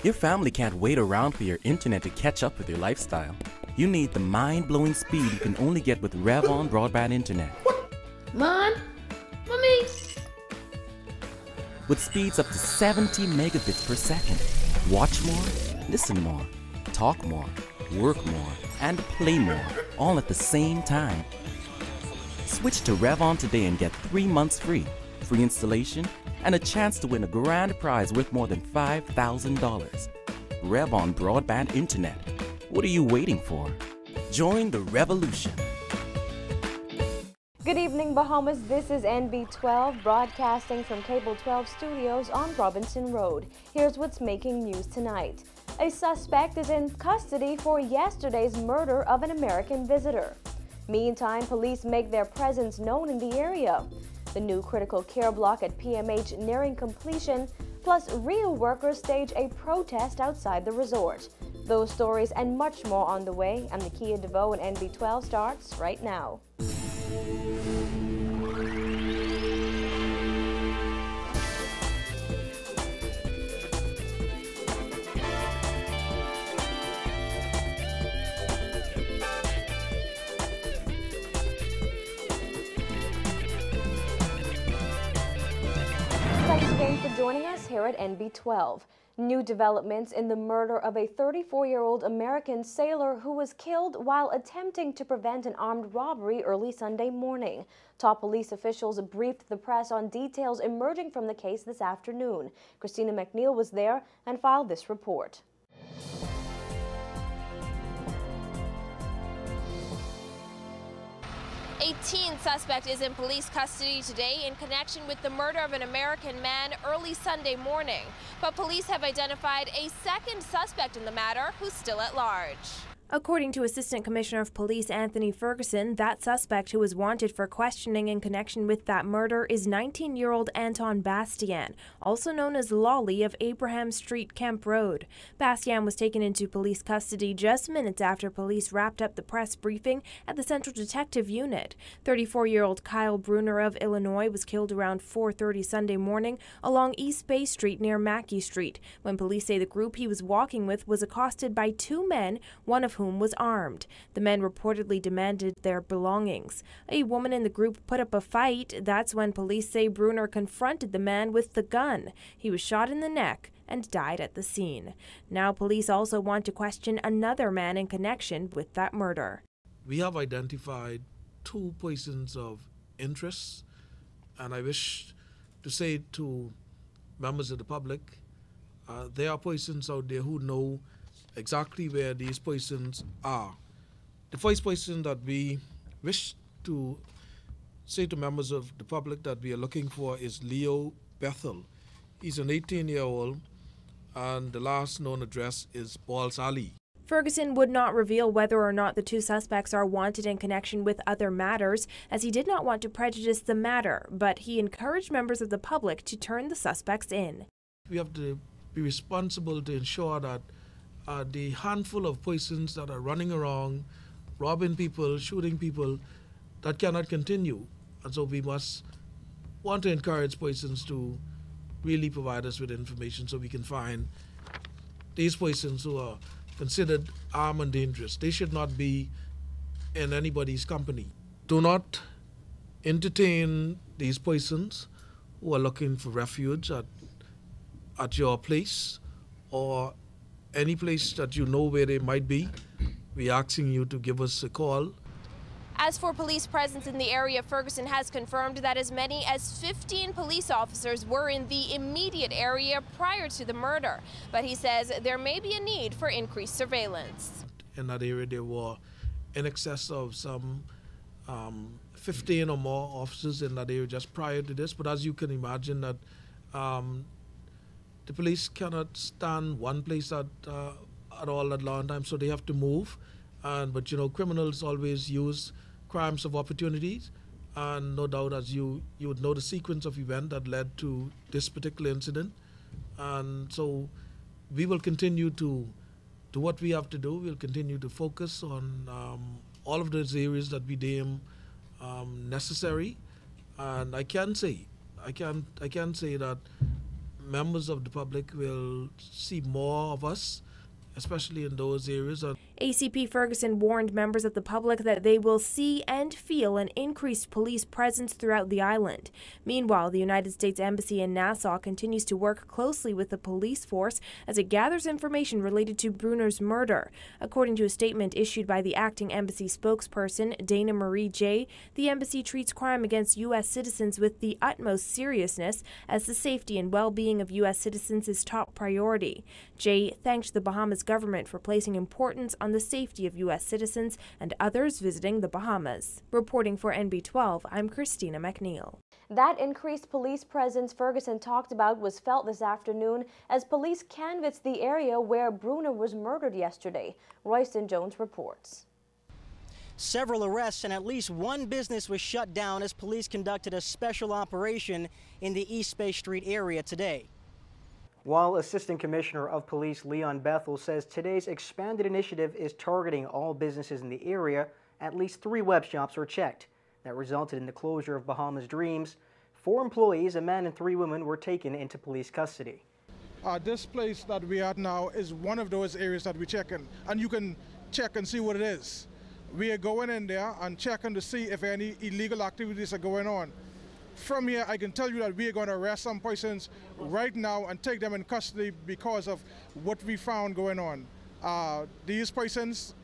Your family can't wait around for your internet to catch up with your lifestyle. You need the mind-blowing speed you can only get with RevOn broadband internet. Mom? Mommy? With speeds up to 70 megabits per second. Watch more, listen more, talk more, work more, and play more, all at the same time. Switch to RevOn today and get 3 months free installation, and a chance to win a grand prize worth more than $5,000. RevOn broadband internet. What are you waiting for? Join the revolution. Good evening, Bahamas. This is NB12 broadcasting from Cable 12 Studios on Robinson Road. Here's what's making news tonight. A suspect is in custody for yesterday's murder of an American visitor. Meantime, police make their presence known in the area. The new critical care block at PMH nearing completion, plus Rio workers stage a protest outside the resort. Those stories and much more on the way, and the Kia DeVoe and NB12 starts right now. Thanks again for joining us here at NB12. New developments in the murder of a 34-year-old American sailor who was killed while attempting to prevent an armed robbery early Sunday morning. Top police officials briefed the press on details emerging from the case this afternoon. Christina McNeil was there and filed this report. A teen suspect is in police custody today in connection with the murder of an American man early Sunday morning. But police have identified a second suspect in the matter who's still at large. According to Assistant Commissioner of Police Anthony Ferguson, that suspect who was wanted for questioning in connection with that murder is 19-year-old Anton Bastian, also known as Lolly of Abraham Street, Kemp Road. Bastian was taken into police custody just minutes after police wrapped up the press briefing at the Central Detective Unit. 34-year-old Kyle Bruner of Illinois was killed around 4:30 Sunday morning along East Bay Street near Mackey Street, when police say the group he was walking with was accosted by two men, one of whom was armed. The men reportedly demanded their belongings. A woman in the group put up a fight. That's when police say Bruner confronted the man with the gun. He was shot in the neck and died at the scene. Now police also want to question another man in connection with that murder. We have identified two persons of interest, and I wish to say to members of the public, there are persons out there who know exactly where these persons are. The first person that we wish to say to members of the public that we are looking for is Leo Bethel. He's an 18-year-old, and the last known address is Balls Alley. Ferguson would not reveal whether or not the two suspects are wanted in connection with other matters, as he did not want to prejudice the matter, but he encouraged members of the public to turn the suspects in. We have to be responsible to ensure that the handful of persons that are running around, robbing people, shooting people, that cannot continue. And so we must want to encourage persons to really provide us with information so we can find these persons who are considered armed and dangerous. They should not be in anybody's company. Do not entertain these persons who are looking for refuge at your place or any place that you know where they might be. We're asking you to give us a call. As for police presence in the area, Ferguson has confirmed that as many as 15 police officers were in the immediate area prior to the murder. But he says there may be a need for increased surveillance. In that area, there were in excess of some 15 or more officers in that area just prior to this. But as you can imagine, that the police cannot stand one place at all at long time, so they have to move. But you know, criminals always use crimes of opportunities, and no doubt, as you would know, the sequence of events that led to this particular incident. And so we will continue to do what we have to do. We'll continue to focus on all of those areas that we deem necessary. And I can say that members of the public will see more of us, especially in those areas. ACP Ferguson warned members of the public that they will see and feel an increased police presence throughout the island. Meanwhile, the United States Embassy in Nassau continues to work closely with the police force as it gathers information related to Bruner's murder. According to a statement issued by the acting embassy spokesperson, Dana Marie J., the embassy treats crime against U.S. citizens with the utmost seriousness, as the safety and well-being of U.S. citizens is top priority. J. thanked the Bahamas government for placing importance on the safety of U.S. citizens and others visiting the Bahamas. Reporting for NB12, I'm Christina McNeil. That increased police presence Ferguson talked about was felt this afternoon as police canvassed the area where Bruner was murdered yesterday. Royston Jones reports. Several arrests and at least one business was shut down as police conducted a special operation in the East Bay Street area today. While Assistant Commissioner of Police Leon Bethel says today's expanded initiative is targeting all businesses in the area, at least 3 web shops were checked. That resulted in the closure of Bahamas Dreams. 4 employees, a man and 3 women, were taken into police custody. This place that we are at now is one of those areas that we check in, and you can check and see what it is. We are going in there and checking to see if any illegal activities are going on. From here, I can tell you that we are going to arrest some persons right now and take them in custody because of what we found going on. These persons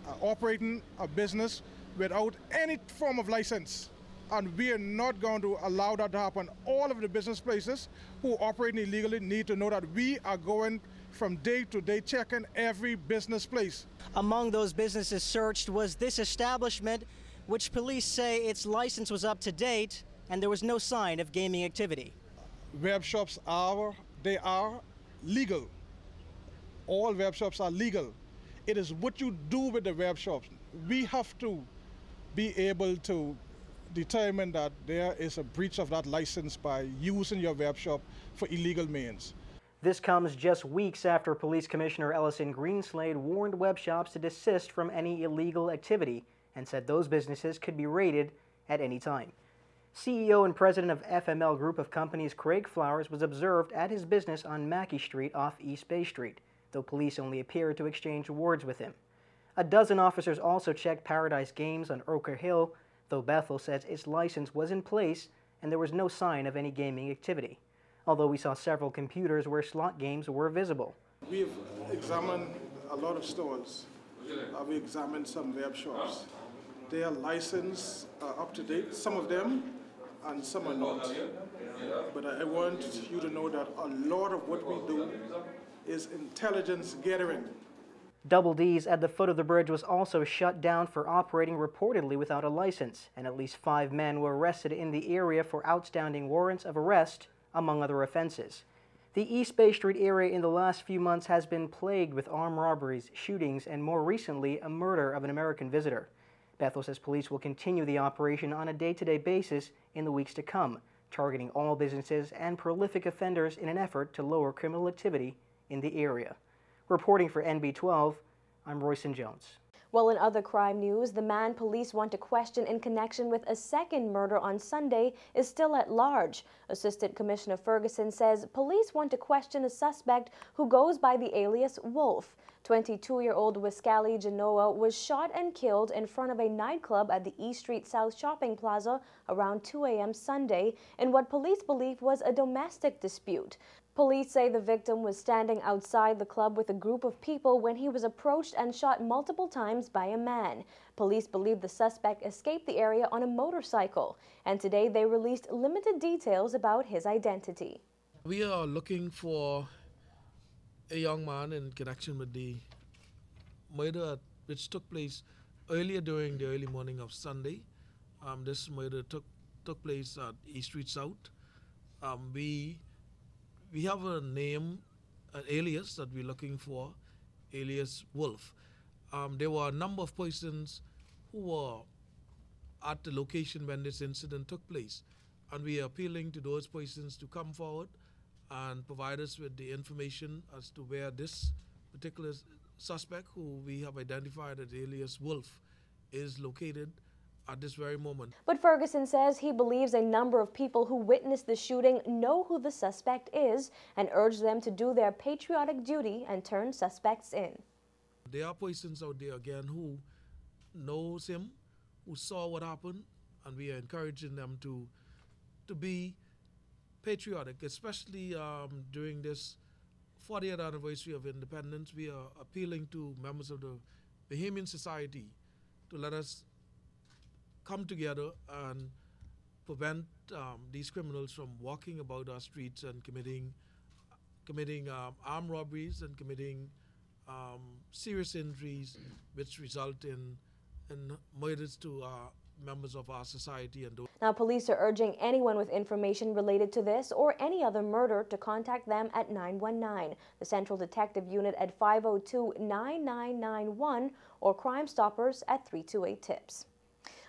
are operating a business without any form of license, and we are not going to allow that to happen. All of the business places who are operating illegally need to know that we are going from day to day checking every business place. Among those businesses searched was this establishment, which police say its license was up to date and there was no sign of gaming activity. Web shops are legal. All web shops are legal. It is what you do with the web shops. We have to be able to determine that there is a breach of that license by using your web shop for illegal means. This comes just weeks after Police Commissioner Ellison Greenslade warned web shops to desist from any illegal activity and said those businesses could be raided at any time. CEO and president of FML Group of Companies Craig Flowers was observed at his business on Mackey Street off East Bay Street, though police only appeared to exchange words with him. A dozen officers also checked Paradise Games on Ochre Hill, though Bethel says its license was in place and there was no sign of any gaming activity, although we saw several computers where slot games were visible. We've examined a lot of stores. We examined some web shops. Their license are up to date, some of them, and some are not. But I want you to know that a lot of what we do is intelligence gathering. Double D's at the foot of the bridge was also shut down for operating reportedly without a license, and at least 5 men were arrested in the area for outstanding warrants of arrest, among other offenses. The East Bay Street area in the last few months has been plagued with armed robberies, shootings, and more recently, a murder of an American visitor. Bethel says police will continue the operation on a day-to-day basis in the weeks to come, targeting all businesses and prolific offenders in an effort to lower criminal activity in the area. Reporting for NB12, I'm Royston Jones. Well, in other crime news, the man police want to question in connection with a second murder on Sunday is still at large. Assistant Commissioner Ferguson says police want to question a suspect who goes by the alias Wolf. 22-year-old Wiskali Genoa was shot and killed in front of a nightclub at the East Street South Shopping Plaza around 2 a.m. Sunday in what police believe was a domestic dispute. Police say the victim was standing outside the club with a group of people when he was approached and shot multiple times by a man. Police believe the suspect escaped the area on a motorcycle, and today they released limited details about his identity. We are looking for a young man in connection with the murder which took place earlier during the early morning of Sunday. This murder took place at East Street South. We have a name, an alias that we're looking for, alias Wolf. There were a number of persons who were at the location when this incident took place, and we are appealing to those persons to come forward and provide us with the information as to where this particular suspect, who we have identified as alias Wolf, is located, at this very moment. But Ferguson says he believes a number of people who witnessed the shooting know who the suspect is and urged them to do their patriotic duty and turn suspects in. There are persons out there again who knows him, who saw what happened, and we are encouraging them to be patriotic, especially during this 40th anniversary of independence. We are appealing to members of the Bahamian society to let us come together and prevent these criminals from walking about our streets and committing armed robberies and committing serious injuries which result in murders to members of our society. And now, police are urging anyone with information related to this or any other murder to contact them at 919, the Central Detective Unit at 502-9991, or Crime Stoppers at 328-TIPS.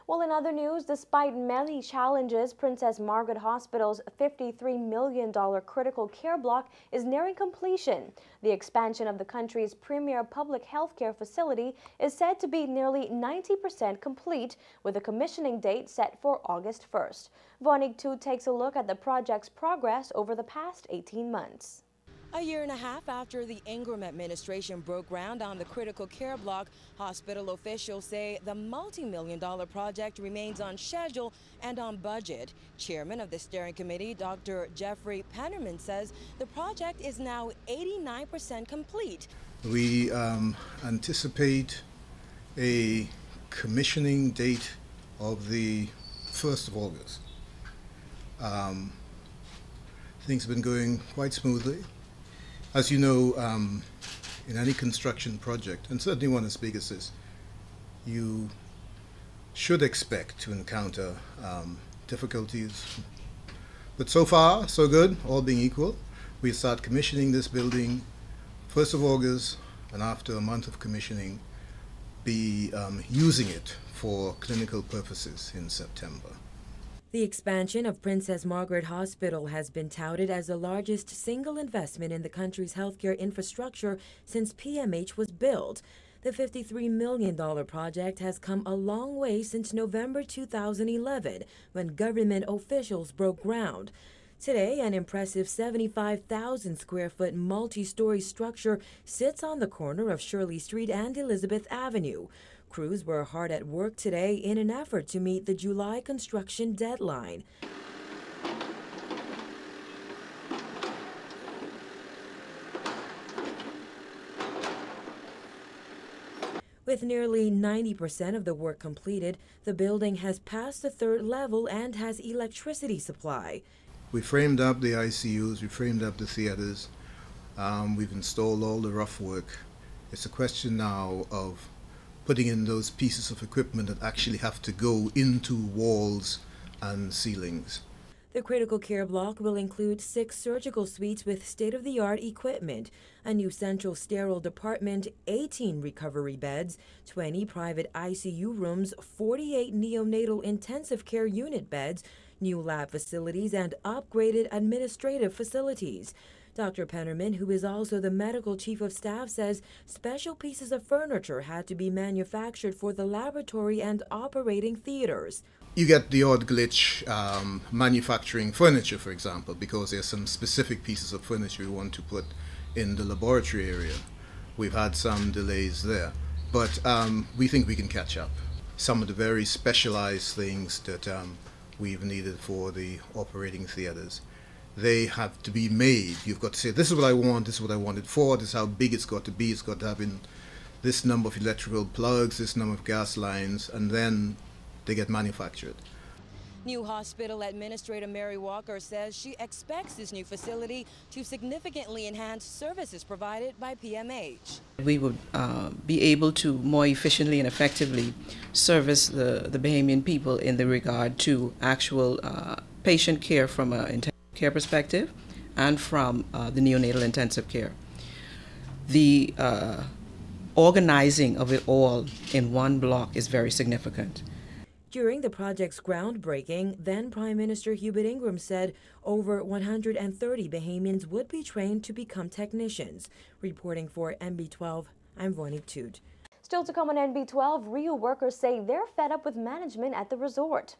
Well, in other news, despite many challenges, Princess Margaret Hospital's $53 million critical care block is nearing completion. The expansion of the country's premier public health care facility is said to be nearly 90% complete, with a commissioning date set for August 1st. Vonig 2 takes a look at the project's progress over the past 18 months. A year and a half after the Ingram administration broke ground on the critical care block, hospital officials say the multi-million-dollar project remains on schedule and on budget. Chairman of the steering committee, Dr. Jeffrey Pennerman, says the project is now 89% complete. We anticipate a commissioning date of the 1st of August. Things have been going quite smoothly. As you know, in any construction project, and certainly one as big as this, you should expect to encounter difficulties. But so far, so good, all being equal. We start commissioning this building 1st of August, and after a month of commissioning, be using it for clinical purposes in September. The expansion of Princess Margaret Hospital has been touted as the largest single investment in the country's healthcare infrastructure since PMH was built. The $53 million project has come a long way since November 2011, when government officials broke ground. Today, an impressive 75,000 square foot multi-story structure sits on the corner of Shirley Street and Elizabeth Avenue. Crews were hard at work today in an effort to meet the July construction deadline. With nearly 90% of the work completed, the building has passed the 3rd level and has electricity supply. We framed up the ICUs, we framed up the theaters, we've installed all the rough work. It's a question now of putting in those pieces of equipment that actually have to go into walls and ceilings. The critical care block will include 6 surgical suites with state-of-the-art equipment, a new central sterile department, 18 recovery beds, 20 private ICU rooms, 48 neonatal intensive care unit beds, new lab facilities, and upgraded administrative facilities. Dr. Pennerman, who is also the medical chief of staff, says special pieces of furniture had to be manufactured for the laboratory and operating theaters. You get the odd glitch manufacturing furniture, for example, because there's some specific pieces of furniture we want to put in the laboratory area. We've had some delays there, but we think we can catch up. Some of the very specialized things that we've needed for the operating theaters, they have to be made. You've got to say, this is what I want, this is what I want it for, this is how big it's got to be, it's got to have in this number of electrical plugs, this number of gas lines, and then they get manufactured. New hospital administrator Mary Walker says she expects this new facility to significantly enhance services provided by PMH. We would be able to more efficiently and effectively service the Bahamian people in the regard to actual patient care from an intensive care perspective and from the neonatal intensive care. The organizing of it all in one block is very significant. During the project's groundbreaking, then Prime Minister Hubert Ingram said over 130 Bahamians would be trained to become technicians. Reporting for MB12, I'm Vonig Toot. Still to come on NB12, Rio workers say they're fed up with management at the resort.